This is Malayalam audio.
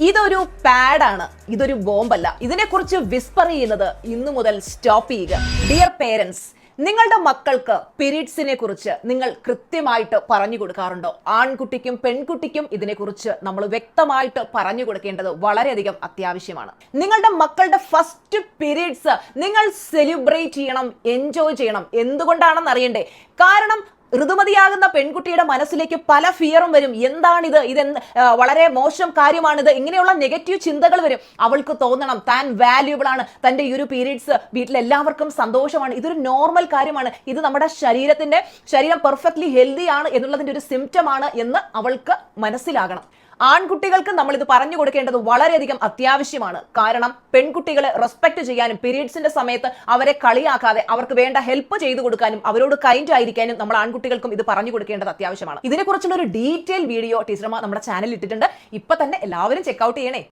ഇതൊരു പാഡാണ്, ഇതൊരു ബോംബല്ല. ഇതിനെക്കുറിച്ച് വിസ്പർ ചെയ്യുന്നത് ഇന്നു മുതൽ സ്റ്റോപ്പ് ചെയ്യുക. ഡിയർ പേരൻസ്, നിങ്ങളുടെ മക്കൾക്ക് പീരീഡ്സിനെ കുറിച്ച് നിങ്ങൾ കൃത്യമായിട്ട് പറഞ്ഞു കൊടുക്കാറുണ്ടോ? ആൺകുട്ടിക്കും പെൺകുട്ടിക്കും ഇതിനെക്കുറിച്ച് നമ്മൾ വ്യക്തമായിട്ട് പറഞ്ഞു കൊടുക്കേണ്ടത് വളരെയധികം അത്യാവശ്യമാണ്. നിങ്ങളുടെ മക്കളുടെ ഫസ്റ്റ് പീരീഡ്സ് നിങ്ങൾ സെലിബ്രേറ്റ് ചെയ്യണം, എൻജോയ് ചെയ്യണം. എന്തുകൊണ്ടാണെന്ന് അറിയണ്ടേ? കാരണം ഋതുമതിയാകുന്ന പെൺകുട്ടിയുടെ മനസ്സിലേക്ക് പല ഫിയറും വരും. എന്താണിത്, വളരെ മോശം കാര്യമാണിത്, ഇങ്ങനെയുള്ള നെഗറ്റീവ് ചിന്തകൾ വരും. അവൾക്ക് തോന്നണം താൻ വാല്യൂബിൾ ആണ്, തന്റെ ഈ ഒരു പീരീഡ്സ് വീട്ടിലെല്ലാവർക്കും സന്തോഷമാണ്, ഇതൊരു നോർമൽ കാര്യമാണ്, ഇത് നമ്മുടെ ശരീരം പെർഫെക്റ്റ്ലി ഹെൽത്തി ആണ് എന്നുള്ളതിന്റെ ഒരു സിംറ്റം ആണ് എന്ന് അവൾക്ക് മനസ്സിലാകണം. ആൺകുട്ടികൾക്ക് നമ്മൾ ഇത് പറഞ്ഞു കൊടുക്കേണ്ടത് വളരെയധികം അത്യാവശ്യമാണ്. കാരണം പെൺകുട്ടികളെ റെസ്പെക്ട് ചെയ്യാനും പീരീഡ്സിന്റെ സമയത്ത് അവരെ കളിയാക്കാതെ അവർക്ക് വേണ്ട ഹെൽപ്പ് ചെയ്തു കൊടുക്കാനും അവരോട് കൈൻഡ് ആയിരിക്കാനും നമ്മൾ ആൺകുട്ടികൾക്കും ഇത് പറഞ്ഞു കൊടുക്കേണ്ടത് അത്യാവശ്യമാണ്. ഇതിനെക്കുറിച്ചുള്ള ഒരു ഡീറ്റെയിൽ വീഡിയോ ടീച്ചർമാർ നമ്മുടെ ചാനലിൽ ഇട്ടിട്ടുണ്ട്. ഇപ്പൊ തന്നെ എല്ലാവരും ചെക്കൗട്ട് ചെയ്യണേ.